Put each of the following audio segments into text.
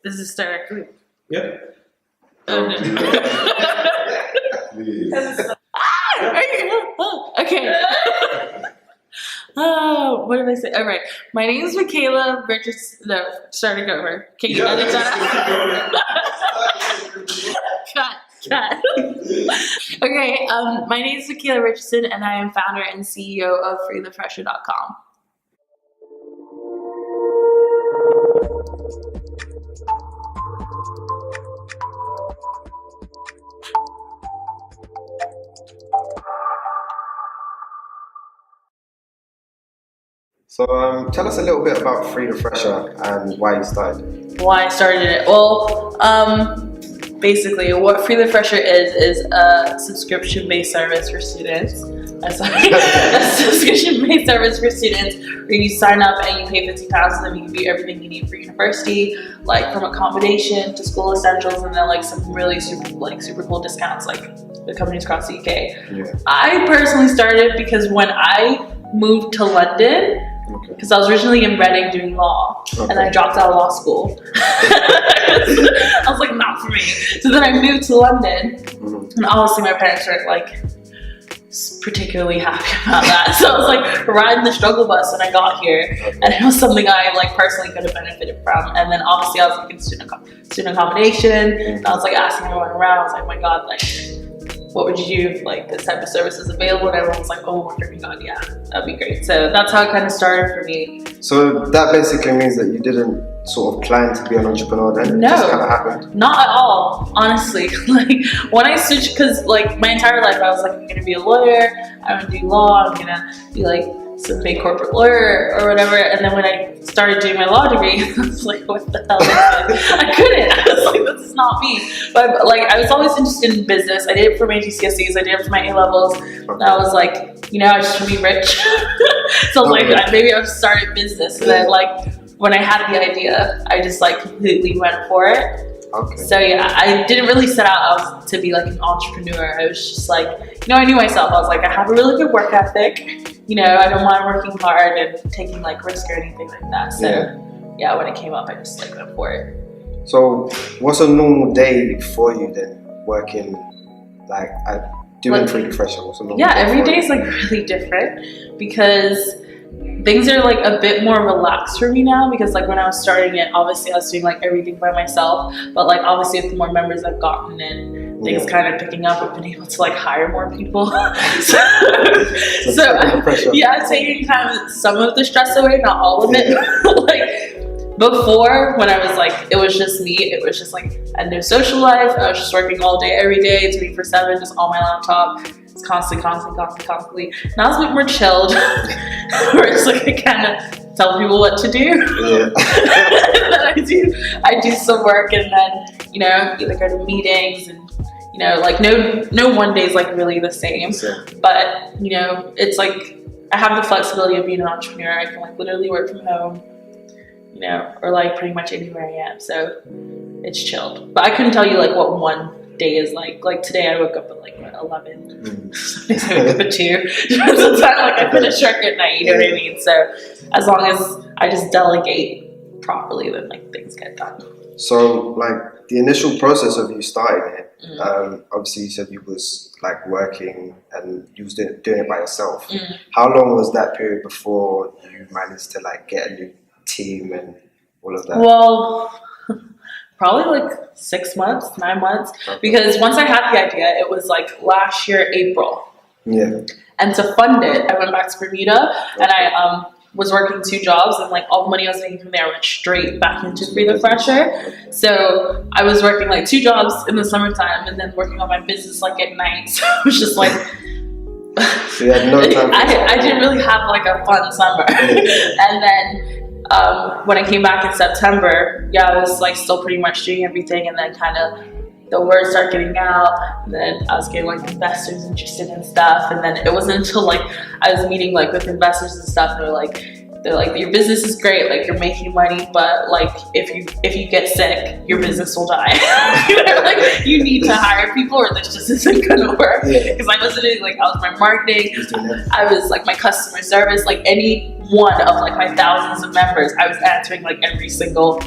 Does it start? Yeah. Oh, no. Okay. Oh, what did I say? All right. My name is Makaela Richardson. No, starting over. Can you edit that out? Cut. Okay. My name is Makaela Richardson, and I am founder and CEO of freethefresher.com. So tell us a little bit about Free the Fresher and why you started. Why I started it? Well, basically, what Free the Fresher is a subscription-based service for students. A subscription-based service for students where you sign up and you pay £50 and then you can do everything you need for university, like from accommodation to school essentials, and then like some really super cool discounts like the companies across the UK. Yeah. I personally started because when I moved to London, because I was originally in Reading doing law, and I dropped out of law school. I was like, not for me. So then I moved to London, and obviously my parents weren't like particularly happy about that. So I was like riding the struggle bus when I got here, and it was something I like personally could have benefited from. And then obviously I was looking at student accommodation, and I was like asking everyone around. I was like, oh my God, like, what would you do if like this type of service is available? And everyone was like, oh my freaking God, yeah, that'd be great. So that's how it kind of started for me. So that basically means that you didn't sort of plan to be an entrepreneur then? No, it just kind of happened? Not at all, honestly. Like when I switched, because like my entire life I was like, I'm gonna be a lawyer, I'm gonna do law, I'm gonna be like some big corporate lawyer or whatever. And then when I started doing my law degree, I was like, what the hell is this? I couldn't. I was like, this is not me. But like, I was always interested in business. I did it for my GCSEs, I did it for my A-levels. And I was like, you know, I just want to be rich. So I was like, maybe I'll just start a business. And then like, when I had the idea, I just like completely went for it. Okay. So yeah, I didn't really set out to be like an entrepreneur. I was just like, you know, I knew myself. I was like, I have a really good work ethic. You know, I don't mind working hard and taking like risk or anything like that. So yeah, when it came up, I just like went for it. So what's a normal day for you then, working like doing Free the Fresher? What's a normal day every for day you? is like really different because things are like a bit more relaxed for me now, because like when I was starting it, obviously I was doing like everything by myself, but like obviously with the more members I've gotten in, things kind of picking up, I've been able to like hire more people. so yeah, taking kind of some of the stress away, not all of it. Like before, when I was like, it was just me, it was just like I had no social life, I was just working all day, every day, 24/7, just on my laptop. It's constantly. Now it's a bit more chilled, where it's like I kind of tell people what to do. Yeah. And then I do some work, and then you know, either go to meetings, and you know, like no one day is like really the same. But you know, it's like I have the flexibility of being an entrepreneur. I can like literally work from home, you know, or like pretty much anywhere I am. So it's chilled. But I couldn't tell you like what one day is like. Like today I woke up at like 11. Sometimes I wake up at 2. Sometimes like I finish work at night, you know what I mean? So as long as I just delegate properly, then like things get done. So like the initial process of you starting it, obviously you said you was like working and you was doing it by yourself. How long was that period before you managed to like get a new team and all of that? Well, probably like 6 months, 9 months, because once I had the idea, it was like last year, April. Yeah. And to fund it, I went back to Bermuda, and I was working 2 jobs, and like all the money I was making from there went straight back into Free the Fresher. So I was working like 2 jobs in the summertime, and then working on my business like at night. So it was just like, so you had no time I didn't really have like a fun summer. And then when I came back in September, I was like still pretty much doing everything, and then kind of the word started getting out, and then I was getting like investors interested in stuff, and then it wasn't until like I was meeting like with investors and stuff, they're like, your business is great, like you're making money, but like if you get sick, your business will die. They're like, you need to hire people or this just isn't gonna work. Because I was doing like, I was my marketing, I was like my customer service, like any one of like my thousands of members, I was answering like every single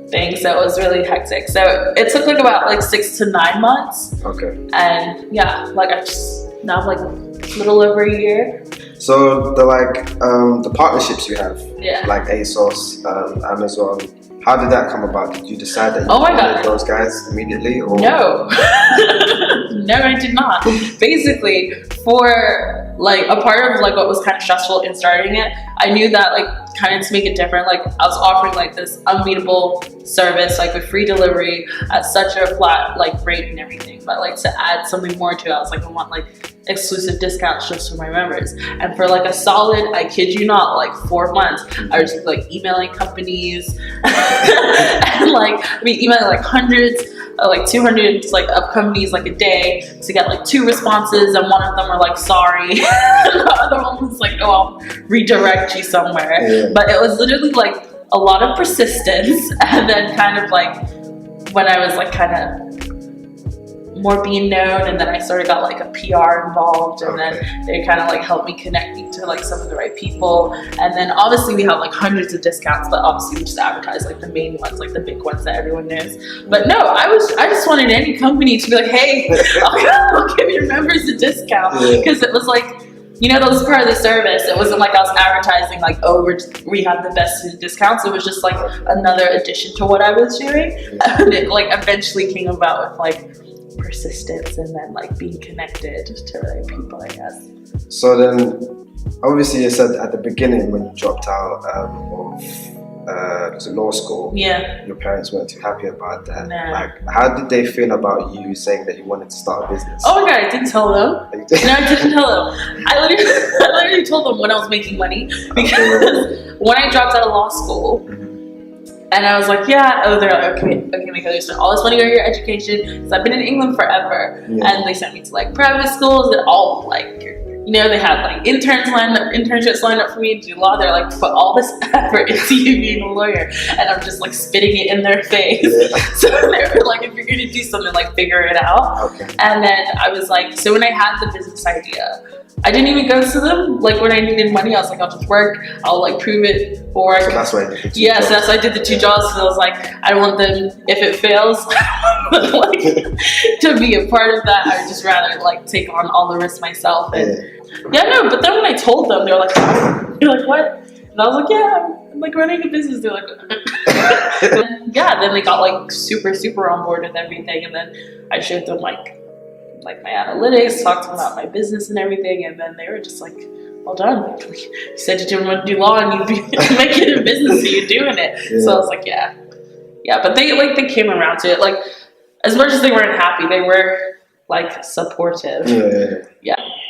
thing, so it was really hectic. So it took like about like 6 to 9 months. Okay. And yeah, like I just now I'm like a little over a year. So the partnerships you have, Yeah. like ASOS, Amazon, how did that come about? Did you decide that you wanted those guys immediately? Or? No. No, I did not. Basically, for like a part of like what was kind of stressful in starting it, I knew that like kind of to make it different, like I was offering like this unbeatable service, like with free delivery at such a flat like rate and everything. But like to add something more to it, I was like, I want like exclusive discounts just for my members. And for like a solid, I kid you not, like 4 months, I was like emailing companies and like emailing like hundreds, like 200 like up companies like a day to get like 2 responses, and one of them were like sorry. The other one was like, oh, I'll redirect you somewhere. Yeah. But it was literally like a lot of persistence, and then kind of like when I was like kind of more being known, and then I sort of got like a PR involved, and then they kind of like helped me connect me to like some of the right people. And then obviously we have like hundreds of discounts, but obviously we just advertise like the main ones, like the big ones that everyone knows. But no, I just wanted any company to be like, hey, I'll give your members a discount, because it was like, you know, that was part of the service. It wasn't like I was advertising like, oh, we have the best discounts. It was just like another addition to what I was doing. And it like eventually came about with like persistence, and then like being connected to the right people, I guess. So then, obviously you said at the beginning when you dropped out of law school, your parents weren't too happy about that. No. Like, how did they feel about you saying that you wanted to start a business? Oh my god, I didn't tell them. No, I didn't tell them. I literally told them when I was making money, because when I dropped out of law school, and I was like, yeah, they're like, okay, Makaela, you spent all this money on your education, because I've been in England forever. And they sent me to like private schools and all like, you know, they had like internships lined up for me to do law. They're like, put all this effort into you being a lawyer, and I'm just like spitting it in their face. So they were like, if you're gonna do something, like figure it out. And then I was like, so when I had the business idea, I didn't even go to them. Like when I needed money, I was like, I'll just work, I'll like prove it, or so that's why I did the 2 jobs. So that's why I did the 2 jobs. So I was like, I don't want them, if it fails, like to be a part of that. I would just rather like take on all the risks myself. And no, but then when I told them, they were like, what? And I was like, yeah, I'm like running a business. They're like, then they got like super on board with everything. And then I showed them like my analytics, talked to them about my business and everything, and then they were just like, well done. You said you didn't want to do law and you'd be making it a business, so you're doing it. So I was like, yeah. But they came around to it. Like, as much as they weren't happy, they were like supportive.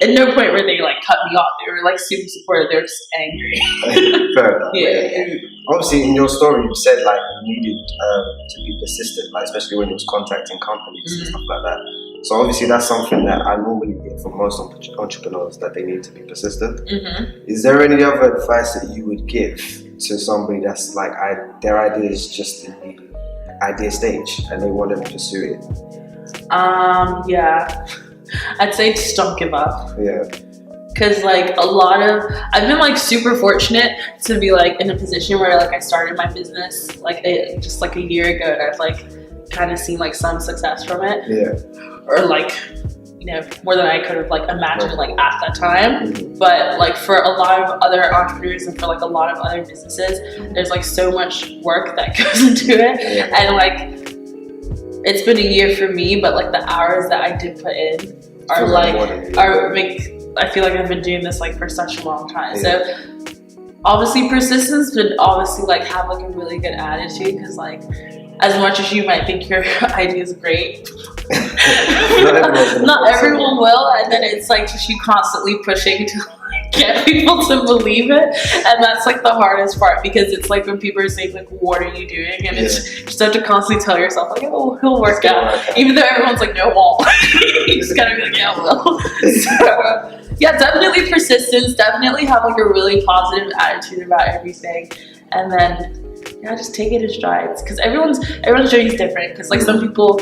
At no point were they like cut me off. They were like super supportive. They were just angry. Fair enough. And obviously, in your story, you said like you needed to be persistent, like especially when you was contacting companies and stuff like that. So obviously, that's something that I normally get from most entrepreneurs, that they need to be persistent. Is there any other advice that you would give to somebody that's like their idea is just in the idea stage and they want to pursue it? I'd say just don't give up. Because like I've been like super fortunate to be like in a position where like I started my business like just like a year ago, and I've like kind of seen like some success from it. Or like, you know, more than I could have like imagined like at that time. But like for a lot of other entrepreneurs and for like a lot of other businesses, there's like so much work that goes into it. And like, it's been a year for me, but like the hours that I did put in I feel like I've been doing this like for such a long time. So obviously persistence, but obviously like have like a really good attitude, because like as much as you might think your idea is great, not everyone will, and then it's like just you constantly pushing to like get people to believe it, and that's like the hardest part, because it's like when people are saying like, what are you doing, and it's you just have to constantly tell yourself like, oh, he'll work out, even though everyone's like, no, it won't. You just gotta be like, yeah, it will. So definitely persistence, definitely have like a really positive attitude about everything, and then just take it in strides, because everyone's journey is different. Because like some people,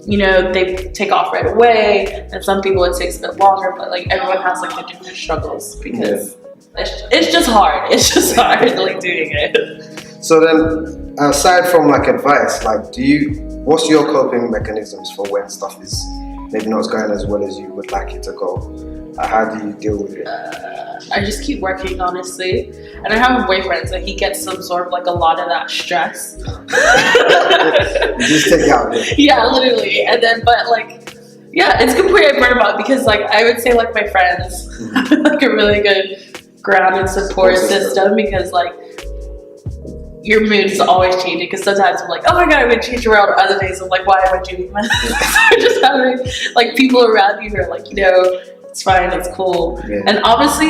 you know, they take off right away, and some people it takes a bit longer, but like everyone has like their different struggles, because it's just hard. It's just hard like doing it. So then, aside from like advice, like what's your coping mechanisms for when stuff is maybe not going as well as you would like it to go? How do you deal with it? I just keep working, honestly. And I have a boyfriend, so he gets some sort of like a lot of that stress. You just take it out. Yeah, literally. And then, but like, yeah, it's good point I brought about because like I would say like my friends have like a really good ground and support system because like your mood is always changing because sometimes I'm like, oh my god, I'm gonna change around. Other days I'm like, why am I doing this? Just having like people around you who are like, you know, it's fine, it's cool. Yeah. And obviously,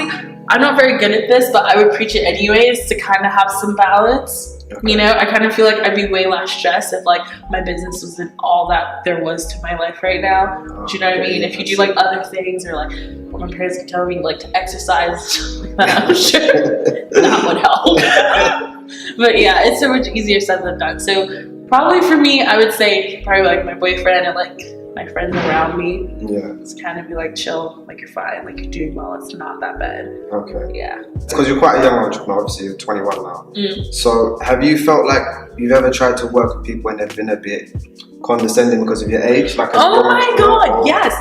I'm not very good at this, but I would preach it anyways to kind of have some balance. Okay. You know, I kind of feel like I'd be way less stressed if like my business wasn't all that there was to my life right now. Do you know what I mean? If you do like other things or like what my parents would tell me like to exercise, like that, I'm sure that would help. But yeah, it's so much easier said than done. So probably for me, I would say probably like my boyfriend and like my friends around me. Yeah. It's kind of be like chill, like you're fine, like you're doing well, it's not that bad. Okay. Yeah. Because you're quite a young entrepreneur, obviously you're 21 now. So have you felt like you've ever tried to work with people and they've been a bit condescending because of your age? Like oh my god, yes.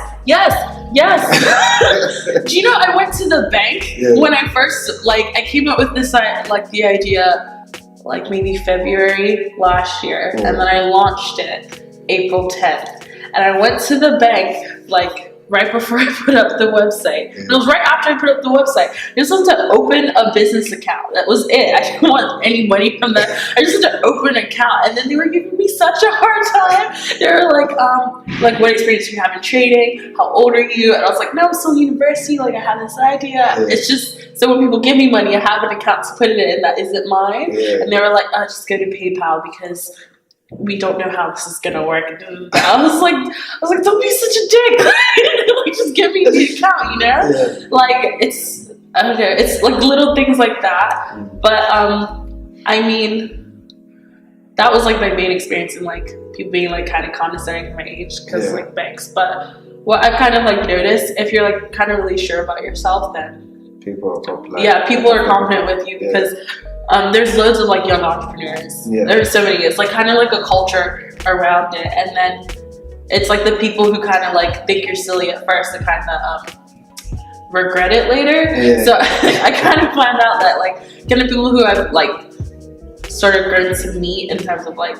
Do you know I went to the bank when I first I came up with this like the idea like maybe February last year and then I launched it April 10th. And I went to the bank like right before I put up the website. It was right after I put up the website. I just wanted to open a business account. That was it. I didn't want any money from that. I just wanted to open an account. And then they were giving me such a hard time. They were like what experience do you have in trading? How old are you? And I was like, no, I'm still in university. Like I have this idea. It's just, so when people give me money, I have an account to put it in that isn't mine. And they were like, oh, just go to PayPal because we don't know how this is gonna work. I was like, don't be such a dick. Like, just give me the account, you know? Like, it's, I don't know, it's like little things like that. But, I mean, that was like my main experience in like people being like kind of condescending to my age because like banks. But what I've kind of like noticed, if you're like kind of really sure about yourself, then people are confident with you because there's loads of like young entrepreneurs. There's so many. It's like kind of like a culture around it, and then it's like the people who kind of like think you're silly at first and kind of regret it later. So I kind of find out that like kind of people who I've like sort of grown to meet in terms of like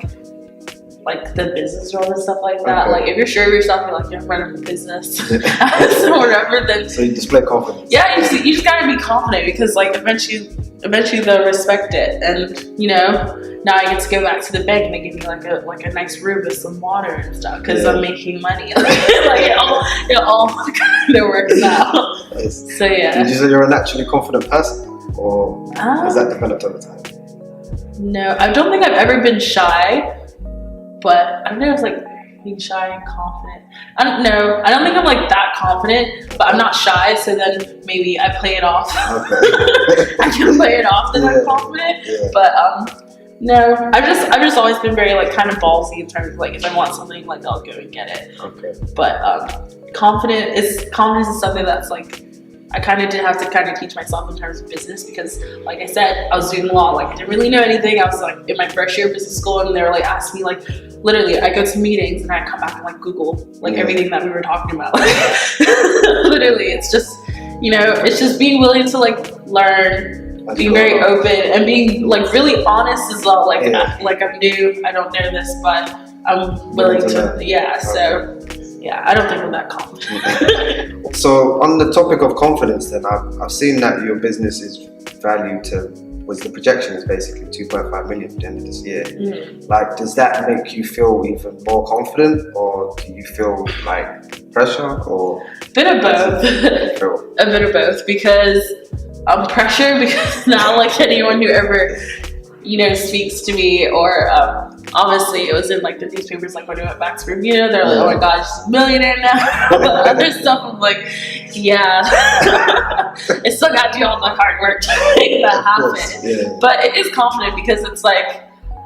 the business world and stuff like that. Like if you're sure of yourself, you're like you're running a business, so whatever. Then so you display confidence. Yeah, you just gotta be confident because like eventually they'll respect it. And you know, now I get to go back to the bank and they give me like a nice room with some water and stuff because I'm making money. Like it all kind of works out. So yeah. Did you say you're a naturally confident person, or has that developed over time? No, I don't think I've ever been shy. But I don't know if it's like being shy and confident. I don't know. I don't think I'm like that confident, but I'm not shy. So then maybe I play it off. I can play it off that I'm confident. But no, I've just always been very like kind of ballsy in terms of like if I want something, like I'll go and get it. But confidence is something that's like I kind of did have to kind of teach myself in terms of business because, like I said, I was doing law. Like I didn't really know anything. I was like in my first year of business school, and they were like asking me like, literally, I go to meetings and I come back and like Google like everything that we were talking about. Literally, it's just it's just being willing to like learn, being very open, and being like really honest as well. Like like I'm new, I don't know this, but I'm willing to. So. Yeah, I don't think I'm that confident. So on the topic of confidence then, I've seen that your business is valued the projection is basically 2.5 million at the end of this year. Like, does that make you feel even more confident, or do you feel like pressure, or? A bit of both. A bit of both, because I'm pressure because now like anyone who ever, speaks to me or, obviously, it was in like the newspapers. Like when I went back to Review, they're like, "Oh my God, she's a millionaire now." But other stuff, I'm like, "Yeah, I still got to do all the hard work to make that happen." But it is confident because it's like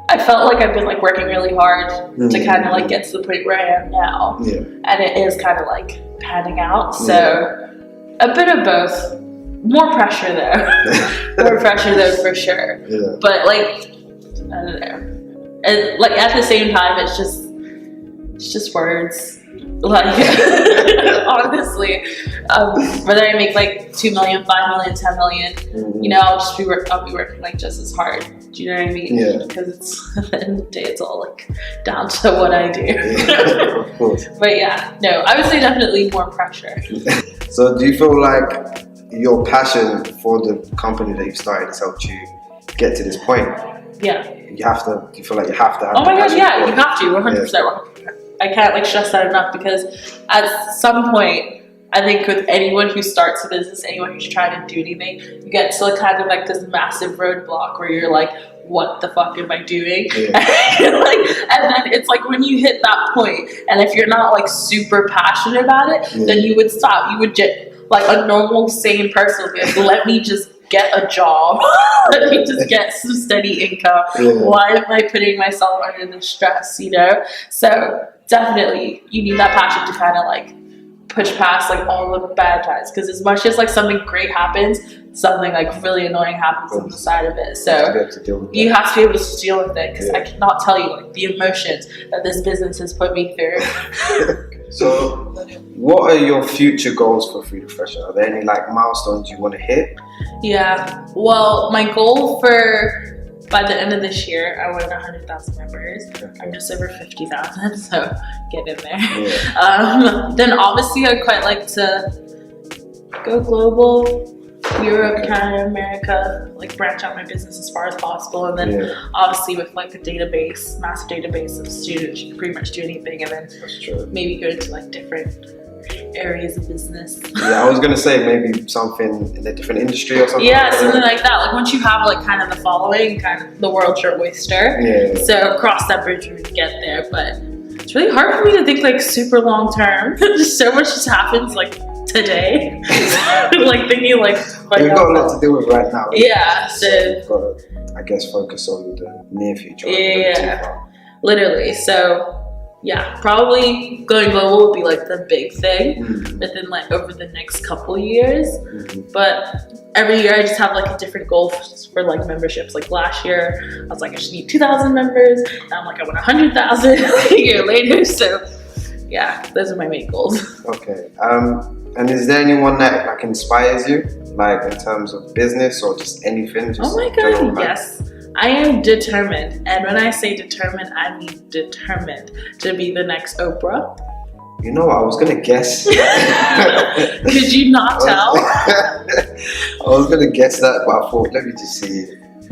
I felt like I've been like working really hard to kind of like get to the point where I am now, and it is kind of like panning out. So a bit of both. More pressure though, for sure. But like I don't know. And like at the same time, it's just words. Like honestly, whether I make like 2 million, 5 million, 10 million, you know, I'll be working like just as hard. Do you know what I mean? Yeah. Because it's at the end of the day, it's all like down to what I do. Yeah, of course. But yeah, no, I would say definitely more pressure. So do you feel like your passion for the company that you've started has helped you get to this point? Yeah. Do you feel like you have to have Oh my gosh, passion yeah, for you it? have to, 100%. I can't like stress that enough, because at some point, I think with anyone who starts a business, anyone who's trying to do anything, you get to kind of like this massive roadblock where you're like, what the fuck am I doing? Yeah. and then it's like when you hit that point, and if you're not like super passionate about it, then you would stop. You would just, like a normal sane person would be like, let me just get a job. Let me just get some steady income. Why am I putting myself under the stress, you know? So definitely you need that passion to kind of like push past like all the bad times, because as much as like something great happens, something like really annoying happens on the side of it. So you have to be able to deal with it, because I cannot tell you like the emotions that this business has put me through. So what are your future goals for Free the Fresher? Are there any like milestones you want to hit? Yeah, well, my goal for by the end of this year, I want 100,000 members. I'm just over 50,000, so get in there. Yeah. Then obviously I'd quite like to go global, Europe, Canada, America, like branch out my business as far as possible. And then obviously with like a database, massive database of students, you can pretty much do anything, and then maybe go into like different areas of business. Yeah, I was gonna say maybe something in a different industry or something. Yeah, something like that. Like once you have like kind of the following, kind of the world's your oyster. Yeah. So cross that bridge when you get there. But it's really hard for me to think like super long term. Just so much just happens like today. Like thinking like we've got a lot to deal with right now. Yeah. So you've got to, I guess, focus on the near future. Yeah. Literally. So yeah, probably going global would be like the big thing within like over the next couple years. But every year I just have like a different goal for like memberships. Like last year I was like, I should need 2,000 members. Now I'm like, I want 100,000 a year later. So yeah, those are my main goals. Okay. And is there anyone that like inspires you, like in terms of business or just anything? Just oh my god, yes. I am determined, and when I say determined, I mean determined to be the next Oprah. You know what, I was gonna guess. Could you not tell? I was gonna guess that, but I thought, let me just see.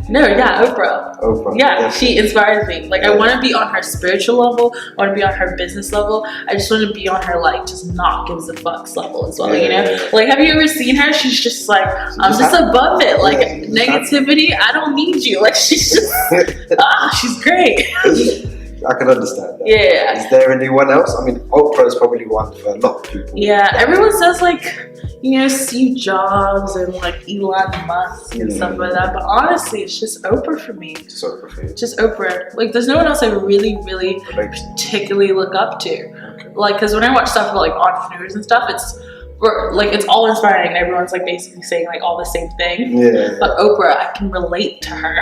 No, yeah, Oprah. Oprah. Yeah, definitely. She inspires me. Like, I want to be on her spiritual level. I want to be on her business level. I just want to be on her, like, just not gives a fucks level as well, you know? Like, have you ever seen her? She's just like, I'm just above it. Like, negativity, I don't need you. Like, she's just, she's great. I can understand that. Yeah. Is there anyone else? I mean, Oprah is probably one for a lot of people. Yeah, everyone says like, you know, Steve Jobs and like Elon Musk and stuff like that. But honestly, it's just Oprah for me. Just Oprah for you. Just Oprah. Like, there's no one else I really, really particularly look up to. Okay. Like, because when I watch stuff about like entrepreneurs and stuff, it's all inspiring, and everyone's like basically saying like all the same thing. Yeah. But Oprah, I can relate to her.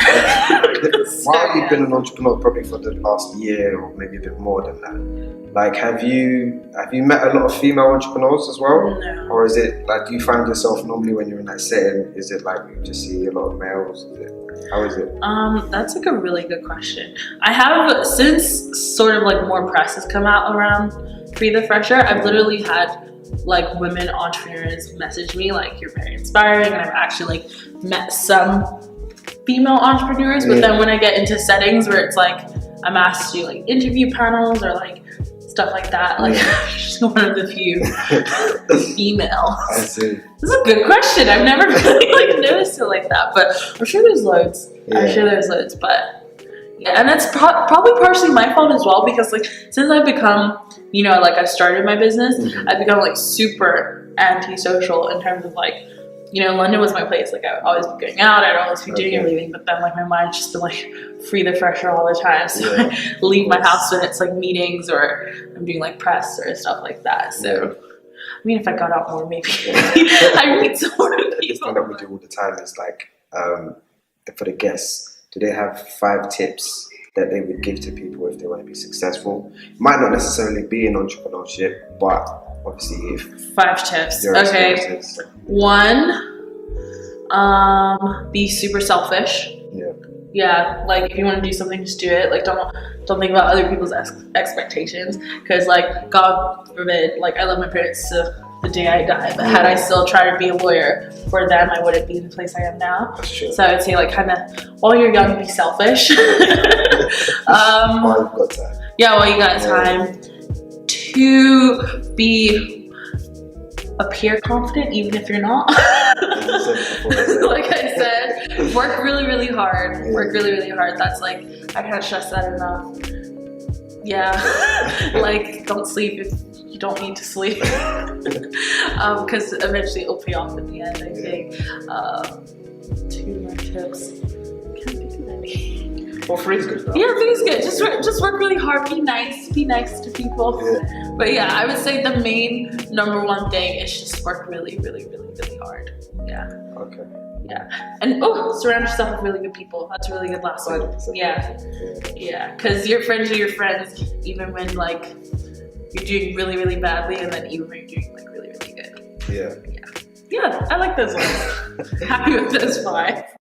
While you've been an entrepreneur probably for the last year or maybe a bit more than that, like have you met a lot of female entrepreneurs as well? No. Or is it like, do you find yourself normally when you're in that setting, is it like you just see a lot of males? How is it? That's like a really good question. I have, since sort of like more press has come out around Free the Fresher, I've literally had like women entrepreneurs message me like, you're very inspiring, and I've actually like met some female entrepreneurs, but then when I get into settings where it's like I'm asked to do like interview panels or like stuff like that, like she's one of the few females. I see. This is a good question. I've never really like noticed it like that, but I'm sure there's loads. I'm sure there's loads, but yeah, and that's probably partially my fault as well, because like since I've become, you know, like I've started my business, I've become like super antisocial in terms of like, you know, London was my place. Like I would always be going out, I'd always be doing everything, but then like my mind's just been like Free the Fresher all the time. So I leave my house when it's like meetings or I'm doing like press or stuff like that. So I mean, if I got out more, maybe I meet some more people. The thing that we do all the time is like, for the guests, do they have 5 tips that they would give to people if they want to be successful? Might not necessarily be in entrepreneurship, but obviously if 5 tips. your Okay. experiences. 1, be super selfish. Yeah. Yeah, like if you want to do something, just do it. Like don't think about other people's expectations, because like God forbid, like I love my parents to the day I die, but had I still tried to be a lawyer for them, I wouldn't be in the place I am now. That's true. So I would say like kind of while you're young, be selfish. While you've got time. Yeah, while you got time. 2, be appear confident even if you're not. Like I said, work really, really hard. Yeah. Work really, really hard. That's like, I can't stress that enough. Yeah. Like, don't sleep if you don't need to sleep. Because eventually it'll pay off in the end, I think. 2 more tips. Can't think of any. Well, 3 is good though. Yeah, 3 is good. Just work really hard. Be nice. Be nice to people. Yeah. But yeah, I would say the main number 1 thing is just work really, really, really, really hard. Yeah. Okay. Yeah. And surround yourself with really good people. That's a really good last one. 100%. Yeah. Yeah. Because your friends are your friends, even when like you're doing really, really badly, and then even when you're doing like really, really good. Yeah. Yeah. I like those ones. Happy with those 5.